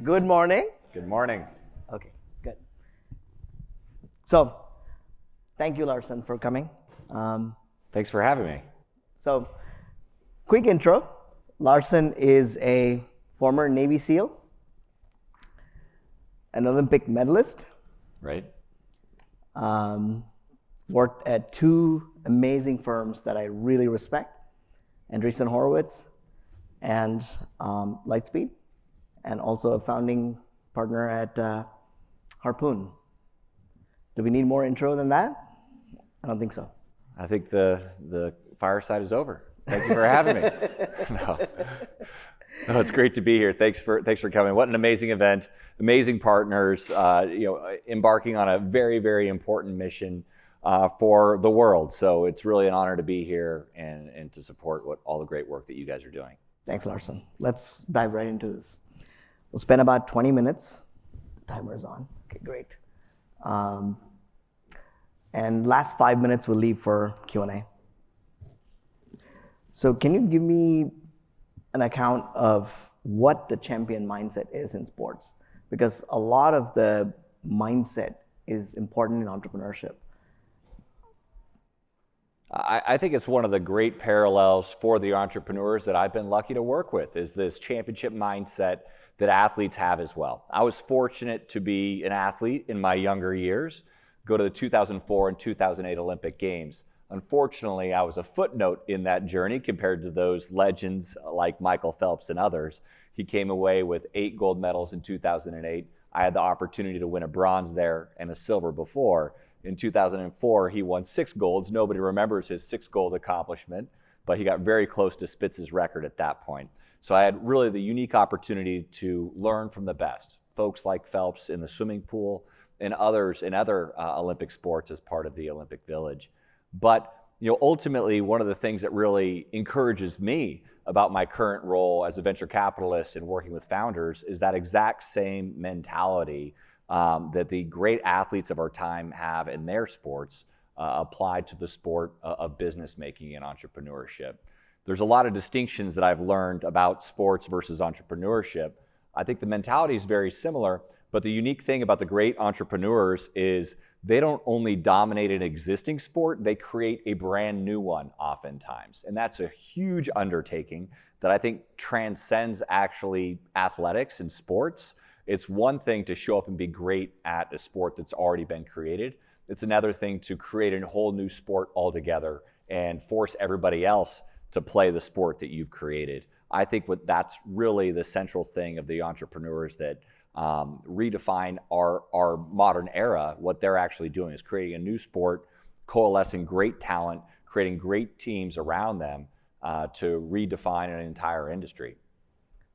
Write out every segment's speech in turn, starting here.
Good morning. Good morning. Okay, good. So, thank you, Larsen, for coming. Thanks for having me. So, quick intro. Larsen is a former Navy SEAL, an Olympic medalist. Right. Worked at two amazing firms that I really respect, Andreessen Horowitz and Lightspeed, and also a founding partner at Harpoon. Do we need more intro than that? I don't think so. I think the fireside is over. Thank you for having me. No, it's great to be here. Thanks for coming. What an amazing event, amazing partners. Embarking on a very, very important mission for the world. So it's really an honor to be here and to support all the great work that you guys are doing. Thanks, Larsen. Let's dive right into this. We'll spend about 20 minutes. Timer's on. Okay, great. And last 5 minutes we'll leave for Q&A. So can you give me an account of what the champion mindset is in sports? Because a lot of the mindset is important in entrepreneurship. I think it's one of the great parallels for the entrepreneurs that I've been lucky to work with, is this championship mindset that athletes have as well. I was fortunate to be an athlete in my younger years, go to the 2004 and 2008 Olympic Games. Unfortunately, I was a footnote in that journey compared to those legends like Michael Phelps and others. He came away with 8 gold medals in 2008. I had the opportunity to win a bronze there and a silver before. In 2004, he won 6 golds. Nobody remembers his 6 gold accomplishment, but he got very close to Spitz's record at that point. So I had really the unique opportunity to learn from the best, folks like Phelps in the swimming pool and others in other Olympic sports as part of the Olympic Village. But ultimately, one of the things that really encourages me about my current role as a venture capitalist and working with founders is that exact same mentality that the great athletes of our time have in their sports applied to the sport of business making and entrepreneurship. There's a lot of distinctions that I've learned about sports versus entrepreneurship. I think the mentality is very similar, but the unique thing about the great entrepreneurs is they don't only dominate an existing sport, they create a brand new one oftentimes. And that's a huge undertaking that I think transcends actually athletics and sports. It's one thing to show up and be great at a sport that's already been created. It's another thing to create a whole new sport altogether and force everybody else to play the sport that you've created. I think that's really the central thing of the entrepreneurs that redefine our modern era. What they're actually doing is creating a new sport, coalescing great talent, creating great teams around them to redefine an entire industry.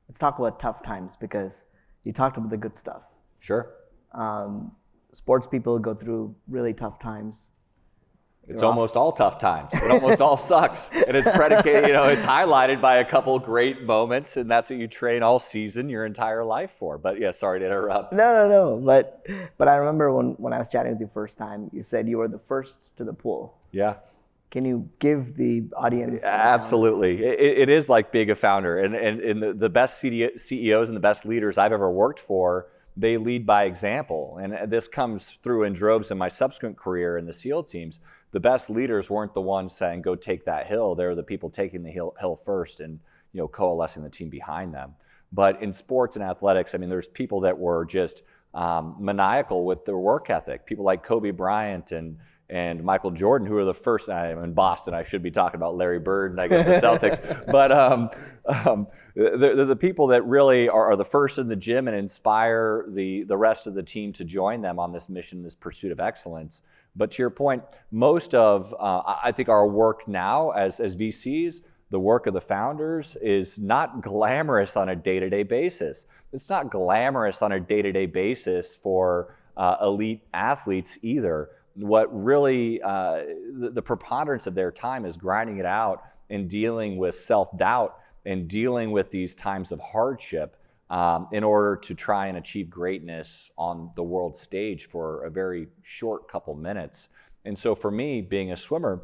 Let's talk about tough times, because you talked about the good stuff. Sure. Sports people go through really tough times. It's almost all tough times. It almost all sucks. And it's predicated, it's highlighted by a couple great moments, and that's what you train all season, your entire life for. But yeah, sorry to interrupt. No. But I remember when I was chatting with you first time, you said you were the first to the pool. Yeah. Can you give the audience? Absolutely. It is like being a founder. And the best CEOs and the best leaders I've ever worked for, they lead by example. And this comes through in droves in my subsequent career in the SEAL teams. The best leaders weren't the ones saying, go take that hill. They're the people taking the hill first and coalescing the team behind them. But in sports and athletics, there's people that were just maniacal with their work ethic. People like Kobe Bryant and Michael Jordan, who are the first. I'm in Boston. I should be talking about Larry Bird and I guess the Celtics. But they're the people that really are the first in the gym and inspire the rest of the team to join them on this mission, this pursuit of excellence. But to your point, most of, I think our work now as VCs, the work of the founders is not glamorous on a day-to-day basis. It's not glamorous on a day-to-day basis for elite athletes either. What really, the preponderance of their time is grinding it out and dealing with self-doubt and dealing with these times of hardship in order to try and achieve greatness on the world stage for a very short couple minutes. And so for me, being a swimmer,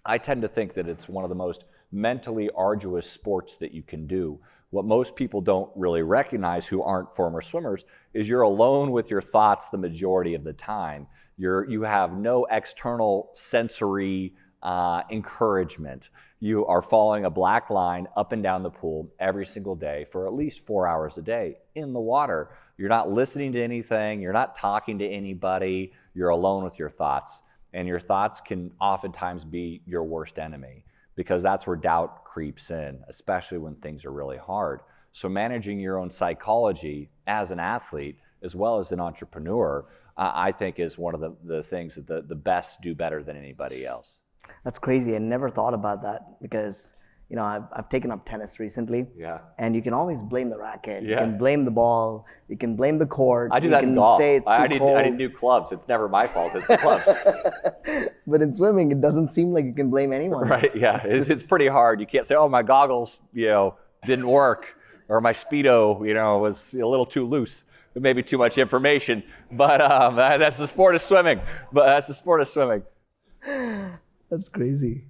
I tend to think that it's one of the most mentally arduous sports that you can do. What most people don't really recognize who aren't former swimmers is you're alone with your thoughts the majority of the time. You have no external sensory encouragement. You are following a black line up and down the pool every single day for at least 4 hours a day in the water. You're not listening to anything. You're not talking to anybody. You're alone with your thoughts. And your thoughts can oftentimes be your worst enemy, because that's where doubt creeps in, especially when things are really hard. So managing your own psychology as an athlete, as well as an entrepreneur, I think is one of the things that the best do better than anybody else. That's crazy. I never thought about that, because I've taken up tennis recently. Yeah. And you can always blame the racket. Yeah. You can blame the ball. You can blame the court. I do you that can in golf. Say it's I too need cold. new clubs. It's never my fault. It's the clubs. But in swimming, it doesn't seem like you can blame anyone. Right. Yeah. It's pretty hard. You can't say, "Oh, my goggles, didn't work," or "My Speedo, was a little too loose." Maybe too much information. But that's the sport of swimming. That's crazy.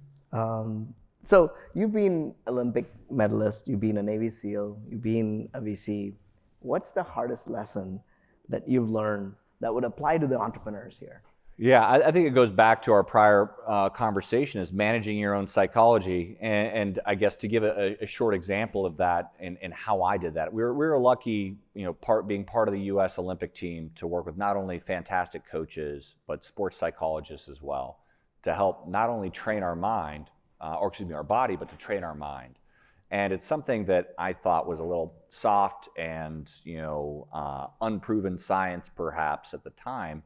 So you've been Olympic medalist, you've been a Navy SEAL, you've been a VC. What's the hardest lesson that you've learned that would apply to the entrepreneurs here? Yeah, I think it goes back to our prior conversation, is managing your own psychology. And I guess to give a short example of that and how I did that, we were lucky, being part of the U.S. Olympic team, to work with not only fantastic coaches, but sports psychologists as well, to help not only train our mind, our body, but to train our mind. And it's something that I thought was a little soft and, unproven science perhaps at the time,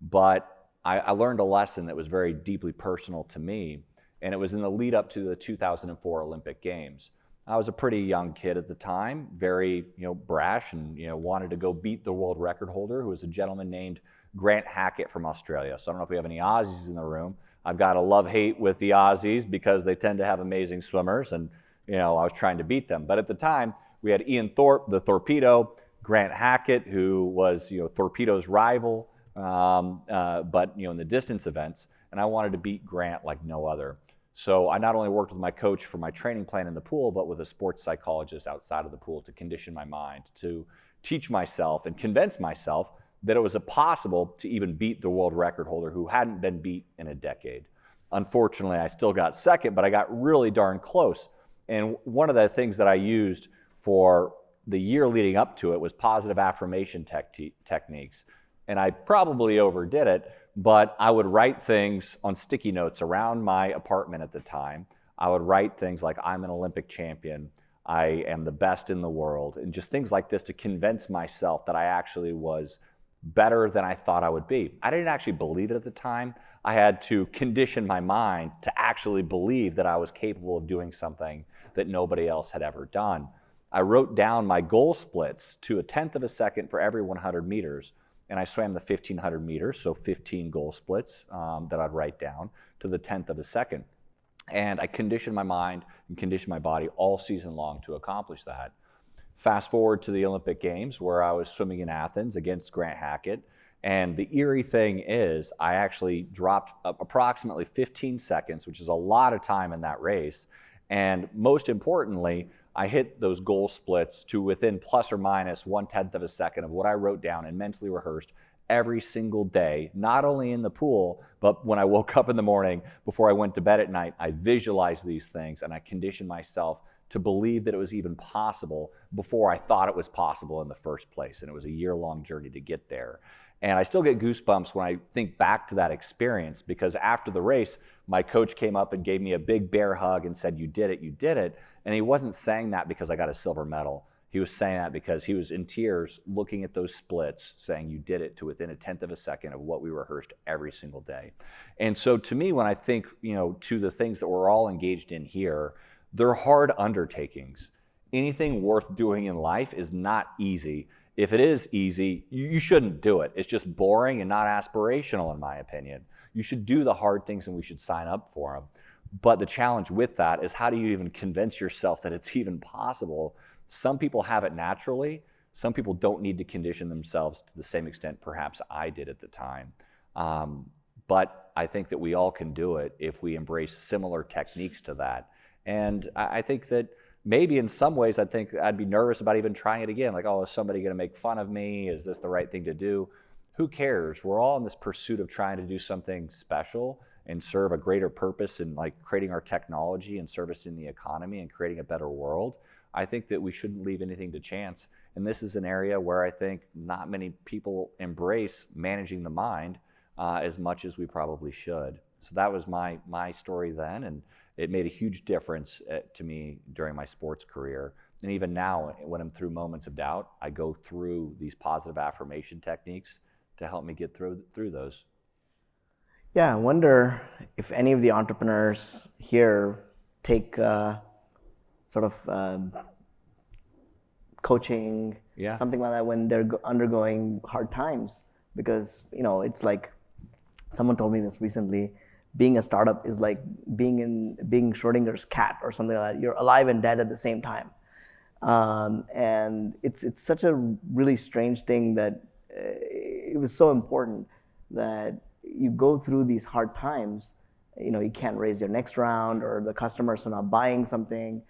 but I learned a lesson that was very deeply personal to me, and it was in the lead up to the 2004 Olympic Games. I was a pretty young kid at the time, very brash, and wanted to go beat the world record holder, who was a gentleman named Grant Hackett from Australia. So I don't know if we have any Aussies in the room. I've got a love-hate with the Aussies because they tend to have amazing swimmers, and I was trying to beat them. But at the time, we had Ian Thorpe, the Torpedo, Grant Hackett, who was Torpedo's rival, but in the distance events, and I wanted to beat Grant like no other. So I not only worked with my coach for my training plan in the pool, but with a sports psychologist outside of the pool to condition my mind, to teach myself and convince myself that it was possible to even beat the world record holder, who hadn't been beat in a decade. Unfortunately, I still got second, but I got really darn close. And one of the things that I used for the year leading up to it was positive affirmation techniques. And I probably overdid it, but I would write things on sticky notes around my apartment at the time. I would write things like, "I'm an Olympic champion, I am the best in the world," and just things like this to convince myself that I actually was better than I thought I would be. I didn't actually believe it at the time. I had to condition my mind to actually believe that I was capable of doing something that nobody else had ever done. I wrote down my goal splits to 1/10 of a second for every 100 meters. And I swam the 1,500 meters, so 15 goal splits that I'd write down to the 1/10 of a second. And I conditioned my mind and conditioned my body all season long to accomplish that. Fast forward to the Olympic Games, where I was swimming in Athens against Grant Hackett. And the eerie thing is, I actually dropped approximately 15 seconds, which is a lot of time in that race. And most importantly, I hit those goal splits to within plus or minus 1/10 of a second of what I wrote down and mentally rehearsed every single day, not only in the pool, but when I woke up in the morning, before I went to bed at night. I visualized these things and I conditioned myself to believe that it was even possible before I thought it was possible in the first place. And it was a year-long journey to get there. And I still get goosebumps when I think back to that experience, because after the race, my coach came up and gave me a big bear hug and said, "You did it, you did it." And he wasn't saying that because I got a silver medal. He was saying that because he was in tears looking at those splits, saying, "You did it to within 1/10 of a second of what we rehearsed every single day." And so to me, when I think, to the things that we're all engaged in here, they're hard undertakings. Anything worth doing in life is not easy. If it is easy, you shouldn't do it. It's just boring and not aspirational, in my opinion. You should do the hard things and we should sign up for them. But the challenge with that is, how do you even convince yourself that it's even possible? Some people have it naturally. Some people don't need to condition themselves to the same extent perhaps I did at the time. But I think that we all can do it if we embrace similar techniques to that. And I think that maybe in some ways I think I'd be nervous about even trying it again. Like, oh, is somebody going to make fun of me? Is this the right thing to do? Who cares? We're all in this pursuit of trying to do something special and serve a greater purpose in like creating our technology and servicing the economy and creating a better world. I think that we shouldn't leave anything to chance. And this is an area where I think not many people embrace managing the mind as much as we probably should. So that was my story then, and it made a huge difference to me during my sports career. And even now, when I'm through moments of doubt, I go through these positive affirmation techniques to help me get through those. Yeah, I wonder if any of the entrepreneurs here take sort of coaching, something like that, when they're undergoing hard times. Because, you know, it's like, someone told me this recently, being a startup is like being Schrodinger's cat or something like that. You're alive and dead at the same time. And it's such a really strange thing that it was so important that you go through these hard times. You know, you can't raise your next round, or the customers are not buying something.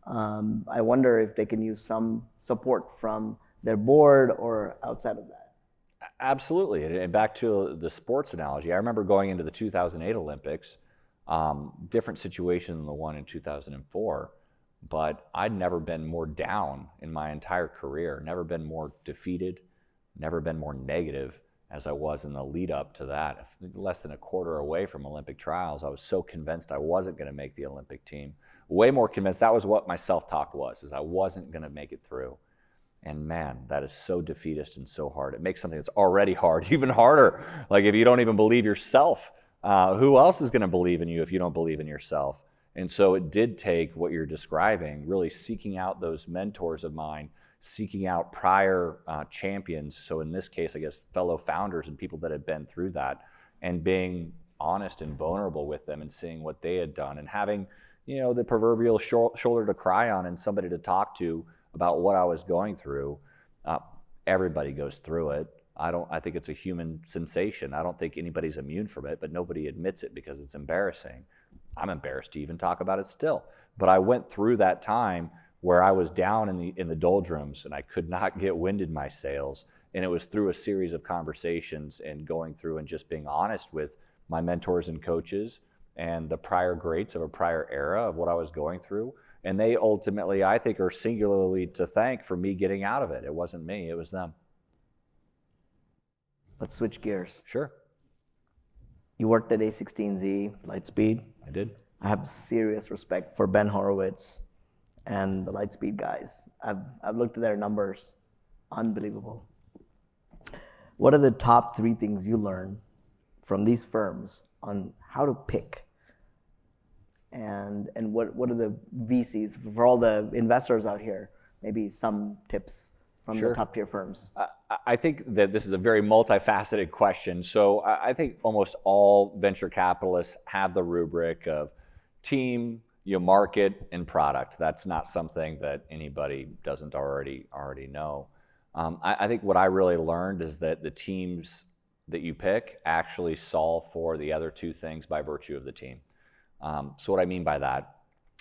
I wonder if they can use some support from their board or outside of that. Absolutely. And back to the sports analogy, I remember going into the 2008 Olympics, different situation than the one in 2004, but I'd never been more down in my entire career, never been more defeated, never been more negative as I was in the lead up to that. Less than a quarter away from Olympic trials, I was so convinced I wasn't going to make the Olympic team. Way more convinced. That was what my self-talk was, is I wasn't going to make it through. And man, that is so defeatist and so hard. It makes something that's already hard even harder. Like, if you don't even believe yourself, who else is going to believe in you if you don't believe in yourself? And so it did take what you're describing, really seeking out those mentors of mine, seeking out prior champions. So in this case, I guess, fellow founders and people that had been through that, and being honest and vulnerable with them and seeing what they had done, and having, you know, the proverbial shoulder to cry on and somebody to talk to about what I was going through. Everybody goes through it. I think it's a human sensation. I don't think anybody's immune from it, but nobody admits it because it's embarrassing. I'm embarrassed to even talk about it still. But I went through that time where I was down in the doldrums and I could not get wind in my sails. And it was through a series of conversations and going through and just being honest with my mentors and coaches and the prior greats of a prior era of what I was going through. And they ultimately, I think, are singularly to thank for me getting out of it. It wasn't me, it was them. Let's switch gears. Sure. You worked at A16Z, Lightspeed. I did. I have serious respect for Ben Horowitz and the Lightspeed guys. I've looked at their numbers. Unbelievable. What are the top 3 things you learned from these firms on how to pick? And what are the VCs, for all the investors out here, maybe some tips from the top tier firms? I think that this is a very multifaceted question. So I think almost all venture capitalists have the rubric of team, market, and product. That's not something that anybody doesn't already know. I think what I really learned is that the teams that you pick actually solve for the other 2 things by virtue of the team. So what I mean by that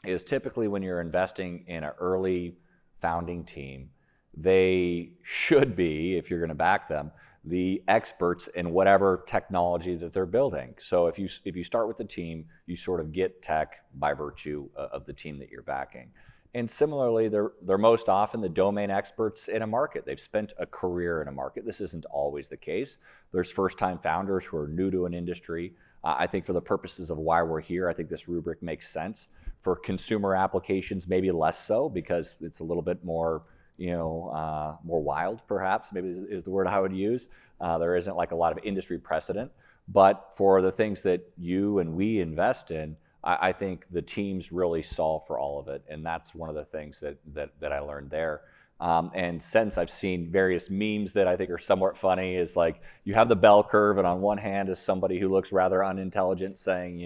is, typically when you're investing in an early founding team, they should be, if you're going to back them, the experts in whatever technology that they're building. So if you start with the team, you sort of get tech by virtue of the team that you're backing. And similarly, they're most often the domain experts in a market. They've spent a career in a market. This isn't always the case. There's first-time founders who are new to an industry. I think for the purposes of why we're here, I think this rubric makes sense. For consumer applications, maybe less so, because it's a little bit more, more wild, perhaps, maybe is the word I would use. There isn't like a lot of industry precedent. But for the things that you and we invest in, I think the teams really solve for all of it. And that's one of the things that I learned there. And since I've seen various memes that I think are somewhat funny, is like, you have the bell curve, and on one hand is somebody who looks rather unintelligent saying,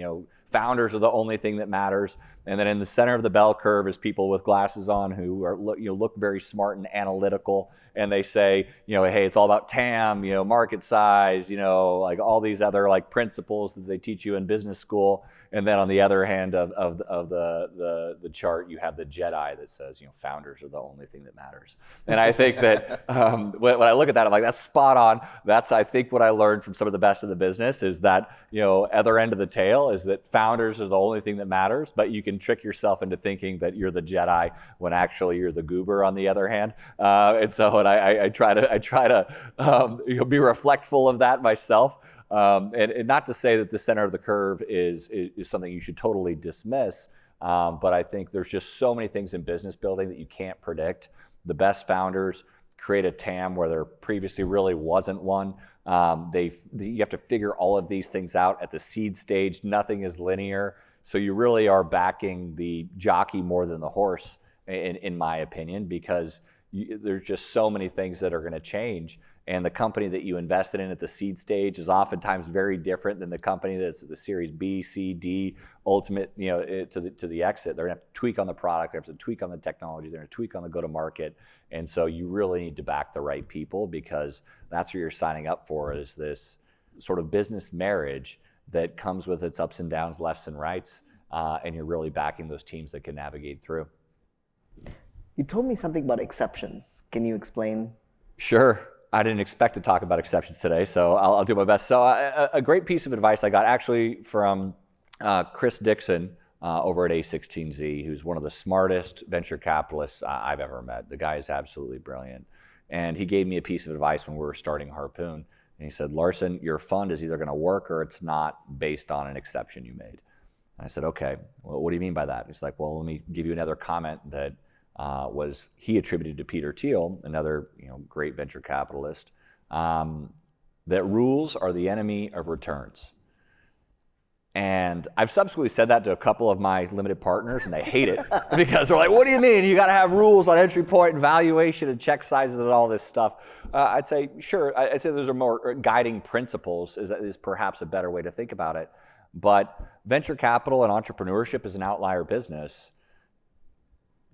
founders are the only thing that matters. And then in the center of the bell curve is people with glasses on who are look very smart and analytical, and they say, hey, it's all about TAM, market size, like all these other like principles that they teach you in business school. And then on the other hand of the chart, you have the Jedi that says, founders are the only thing that matters. And I think that when I look at that, I'm like, that's spot on. That's, I think, what I learned from some of the best of the business is that, other end of the tail is that founders are the only thing that matters, but you can trick yourself into thinking that you're the Jedi when actually you're the goober on the other hand. I try to be reflectful of that myself. And not to say that the center of the curve is something you should totally dismiss, but I think there's just so many things in business building that you can't predict. The best founders create a TAM where there previously really wasn't one. You have to figure all of these things out at the seed stage. Nothing is linear. So you really are backing the jockey more than the horse, in my opinion, because there's just so many things that are going to change. And the company that you invested in at the seed stage is oftentimes very different than the company that's the series B, C, D, ultimate, to the exit. They're going to have to tweak on the product, they have to tweak on the technology, they're going to tweak on the go-to-market. And so you really need to back the right people, because that's what you're signing up for, is this sort of business marriage that comes with its ups and downs, lefts and rights, and you're really backing those teams that can navigate through. You told me something about exceptions. Can you explain? Sure. I didn't expect to talk about exceptions today, so I'll do my best. So a great piece of advice I got actually from Chris Dixon over at A16Z, who's one of the smartest venture capitalists I've ever met. The guy is absolutely brilliant. And he gave me a piece of advice when we were starting Harpoon. And he said, Larsen, your fund is either going to work or it's not, based on an exception you made. And I said, okay, well, what do you mean by that? He's like, well, let me give you another comment that he attributed to Peter Thiel, another great venture capitalist, that rules are the enemy of returns. And I've subsequently said that to a couple of my limited partners, and they hate it because they're like, what do you mean? You got to have rules on entry point and valuation and check sizes and all this stuff. I'd say, sure, I'd say those are more guiding principles, is perhaps a better way to think about it. But venture capital and entrepreneurship is an outlier business.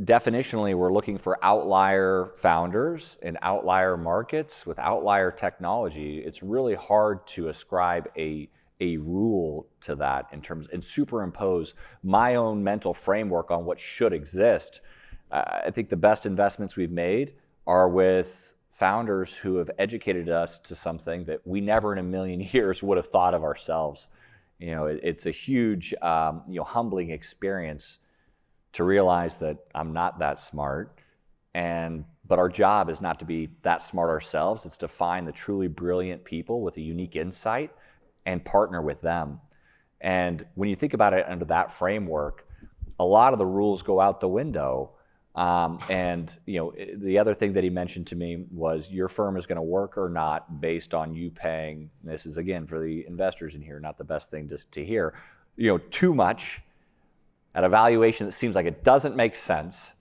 Definitionally, we're looking for outlier founders in outlier markets with outlier technology. It's really hard to ascribe a rule to that and superimpose my own mental framework on what should exist. I think the best investments we've made are with founders who have educated us to something that we never in a million years would have thought of ourselves. It's a huge, humbling experience to realize that I'm not that smart, but our job is not to be that smart ourselves. It's to find the truly brilliant people with a unique insight and partner with them. And when you think about it under that framework, a lot of the rules go out the window. The other thing that he mentioned to me was, your firm is going to work or not based on you paying, this is again for the investors in here, not the best thing to hear, too much at a valuation that seems like it doesn't make sense,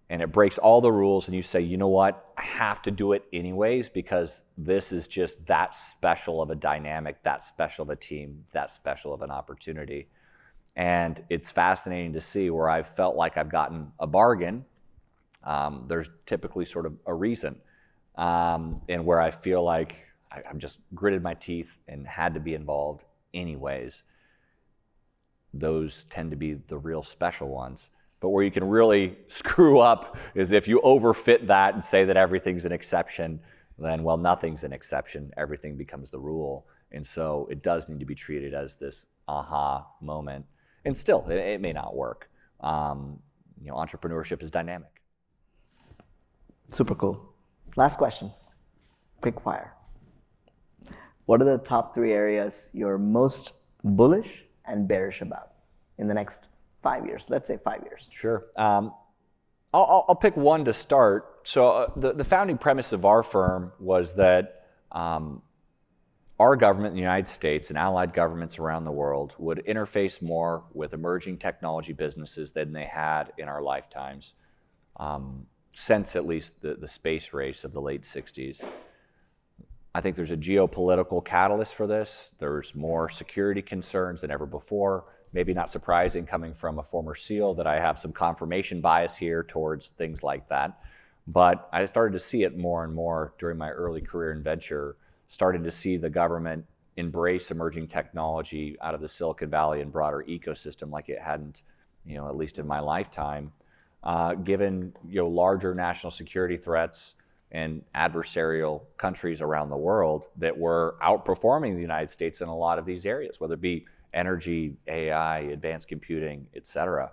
and it breaks all the rules, and you say, you know what, I have to do it anyways because this is just that special of a dynamic, that special of a team, that special of an opportunity. And it's fascinating to see where I've felt like I've gotten a bargain. There's typically sort of a reason, and where I feel like I've just gritted my teeth and had to be involved anyways. Those tend to be the real special ones. But where you can really screw up is if you overfit that and say that everything's an exception, then, well, nothing's an exception. Everything becomes the rule. And so it does need to be treated as this aha moment. And still, it may not work. Entrepreneurship is dynamic. Super cool. Last question, quick fire. What are the top 3 areas you're most bullish and bearish about in the next 5 years? Let's say 5 years. Sure. I'll pick one to start. So the founding premise of our firm was that our government in the United States and allied governments around the world would interface more with emerging technology businesses than they had in our lifetimes, since at least the space race of the late 60s. I think there's a geopolitical catalyst for this. There's more security concerns than ever before. maybe not surprising coming from a former SEAL that I have some confirmation bias here towards things like that. But I started to see it more and more during my early career in venture, starting to see the government embrace emerging technology out of the Silicon Valley and broader ecosystem like it hadn't, at least in my lifetime, given larger national security threats and adversarial countries around the world that were outperforming the United States in a lot of these areas, whether it be energy, AI, advanced computing, et cetera.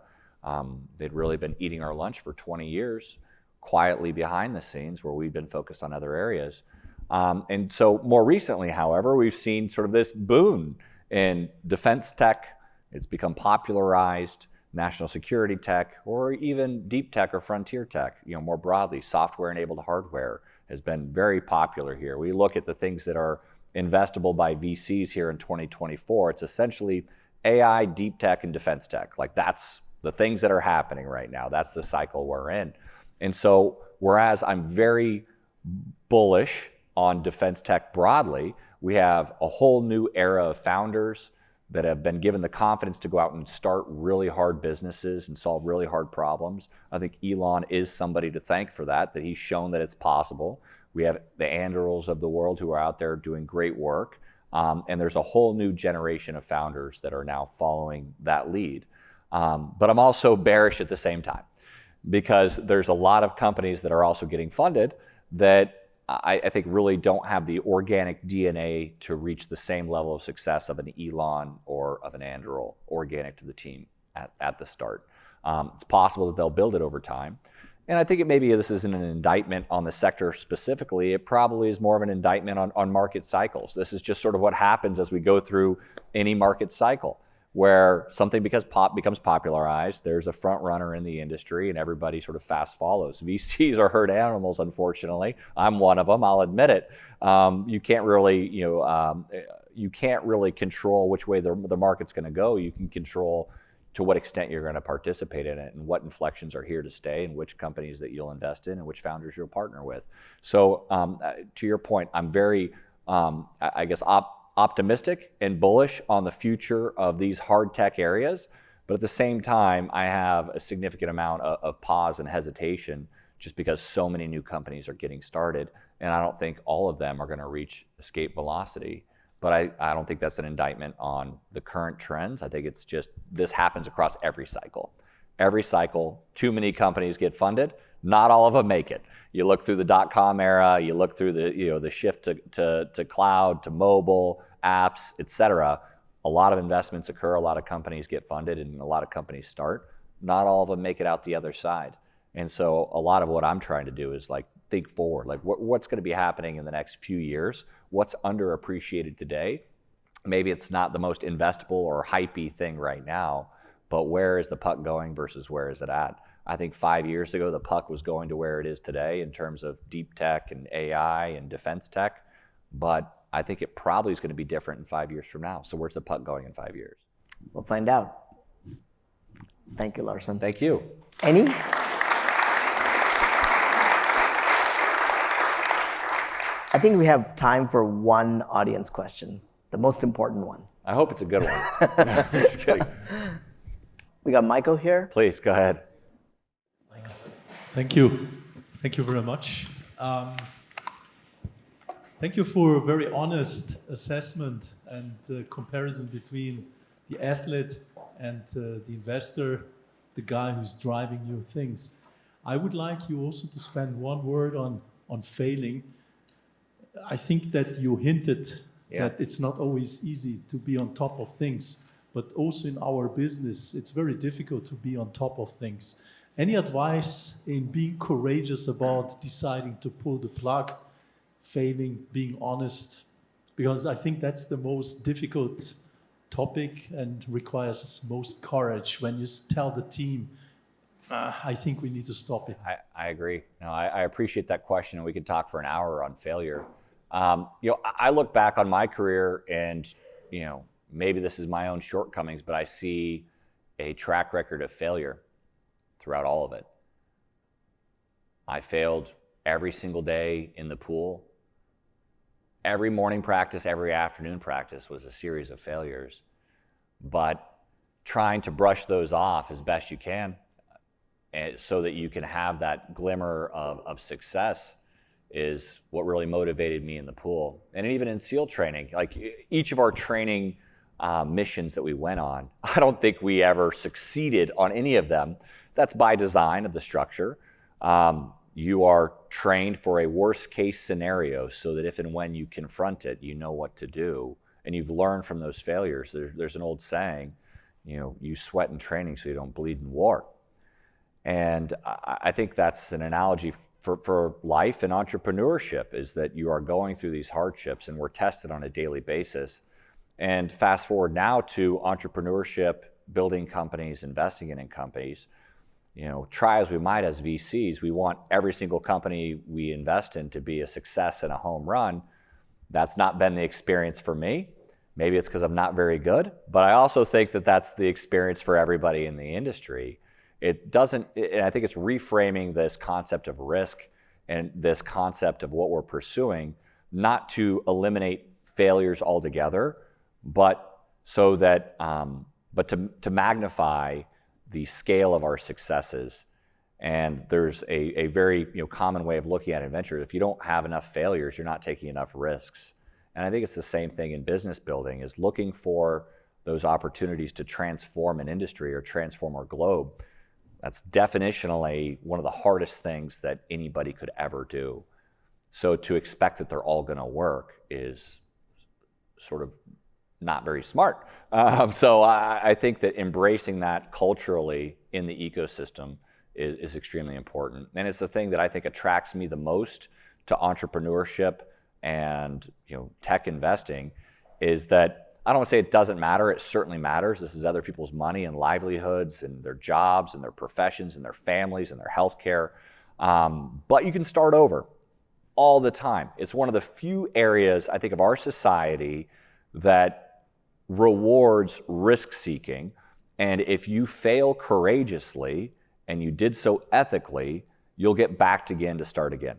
They'd really been eating our lunch for 20 years, quietly behind the scenes where we've been focused on other areas. And so more recently, however, we've seen sort of this boom in defense tech. It's become popularized, national security tech, or even deep tech or frontier tech, more broadly. Software-enabled hardware has been very popular here. We look at the things that are investable by VCs here in 2024. It's essentially AI, deep tech, and defense tech. Like that's the things that are happening right now. That's the cycle we're in. And so whereas I'm very bullish on defense tech broadly, we have a whole new era of founders that have been given the confidence to go out and start really hard businesses and solve really hard problems. I think Elon is somebody to thank for that he's shown that it's possible. We have the Andurils of the world who are out there doing great work. And there's a whole new generation of founders that are now following that lead. But I'm also bearish at the same time, because there's a lot of companies that are also getting funded that I think really don't have the organic DNA to reach the same level of success of an Elon or of an Anduril organic to the team at the start. It's possible that they'll build it over time. And I think maybe this isn't an indictment on the sector specifically. It probably is more of an indictment on market cycles. This is just sort of what happens as we go through any market cycle, where something becomes popularized, there's a front runner in the industry, and everybody sort of fast follows. VCs are herd animals, unfortunately. I'm one of them, I'll admit it. You can't really, control which way the market's going to go. You can control to what extent you're going to participate in it, and what inflections are here to stay, and which companies that you'll invest in, and which founders you'll partner with. So, to your point, I'm very, optimistic and bullish on the future of these hard tech areas, but at the same time, I have a significant amount of pause and hesitation just because so many new companies are getting started, and I don't think all of them are going to reach escape velocity. But I don't think that's an indictment on the current trends. I think it's just this happens across every cycle. Every cycle, too many companies get funded. Not all of them make it. You look through the dot-com era, you look through the shift to cloud, to mobile, apps, et cetera. A lot of investments occur, a lot of companies get funded, and a lot of companies start. Not all of them make it out the other side. And so a lot of what I'm trying to do is think forward, what's going to be happening in the next few years? What's underappreciated today? Maybe it's not the most investable or hypey thing right now, but where is the puck going versus where is it at? I think 5 years ago, the puck was going to where it is today in terms of deep tech and AI and defense tech, but I think it probably is going to be different in 5 years from now. So where's the puck going in 5 years? We'll find out. Thank you, Larsen. Thank you. Any? I think we have time for one audience question, the most important one. I hope it's a good one. No, I'm just kidding. We got Michael here. Please, go ahead. Thank you. Thank you very much. Thank you for a very honest assessment and comparison between the athlete and the investor, the guy who's driving new things. I would like you also to spend one word on failing. I think that you hinted that it's not always easy to be on top of things, but also in our business, it's very difficult to be on top of things. Any advice in being courageous about deciding to pull the plug, failing, being honest? Because I think that's the most difficult topic and requires most courage when you tell the team, I think we need to stop it. I agree. No, I appreciate that question, and we could talk for an hour on failure. I look back on my career and, maybe this is my own shortcomings, but I see a track record of failure throughout all of it. I failed every single day in the pool. Every morning practice, every afternoon practice was a series of failures. But trying to brush those off as best you can, so that you can have that glimmer of success, is what really motivated me in the pool. And even in SEAL training, like each of our training missions that we went on, I don't think we ever succeeded on any of them. That's by design of the structure. You are trained for a worst case scenario so that if and when you confront it, you know what to do. And you've learned from those failures. There's an old saying, you sweat in training so you don't bleed in war. And I think that's an analogy for life and entrepreneurship, is that you are going through these hardships and we're tested on a daily basis. And fast forward now to entrepreneurship, building companies, investing in companies. Try as we might as VCs, we want every single company we invest in to be a success and a home run. That's not been the experience for me. Maybe it's because I'm not very good, but I also think that that's the experience for everybody in the industry. It doesn't, and I think it's reframing this concept of risk and this concept of what we're pursuing, not to eliminate failures altogether, but so that, but to magnify the scale of our successes. And there's a very common way of looking at it in venture. If you don't have enough failures, you're not taking enough risks. And I think it's the same thing in business building, is looking for those opportunities to transform an industry or transform our globe. That's definitionally one of the hardest things that anybody could ever do. So to expect that they're all going to work is sort of not very smart. So I think that embracing that culturally in the ecosystem is extremely important. And it's the thing that I think attracts me the most to entrepreneurship and tech investing, is that I don't want to say it doesn't matter. It certainly matters. This is other people's money and livelihoods and their jobs and their professions and their families and their healthcare. But you can start over all the time. It's one of the few areas, I think, of our society that rewards risk seeking. And if you fail courageously and you did so ethically, you'll get backed again to start again.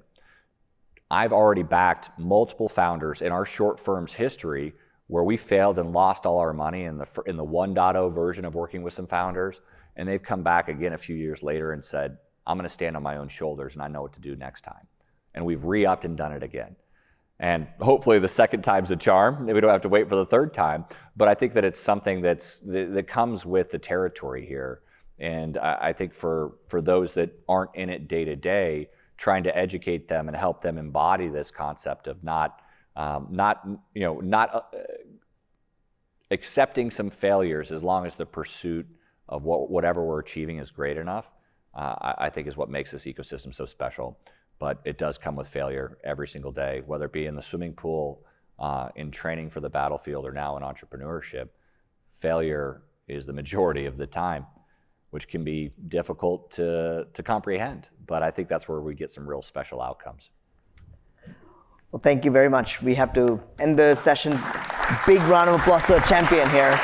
I've already backed multiple founders in our short firm's history where we failed and lost all our money in the 1.0 version of working with some founders. And they've come back again a few years later and said, I'm going to stand on my own shoulders and I know what to do next time. And we've re-upped and done it again. And hopefully the second time's a charm. We don't have to wait for the third time. But I think that it's something that comes with the territory here. And I think for those that aren't in it day to day, trying to educate them and help them embody this concept of not accepting some failures as long as the pursuit of whatever we're achieving is great enough, I think is what makes this ecosystem so special. But it does come with failure every single day, whether it be in the swimming pool, in training for the battlefield, or now in entrepreneurship. Failure is the majority of the time, which can be difficult to comprehend. But I think that's where we get some real special outcomes. Well, thank you very much. We have to end the session. Big round of applause to the champion here.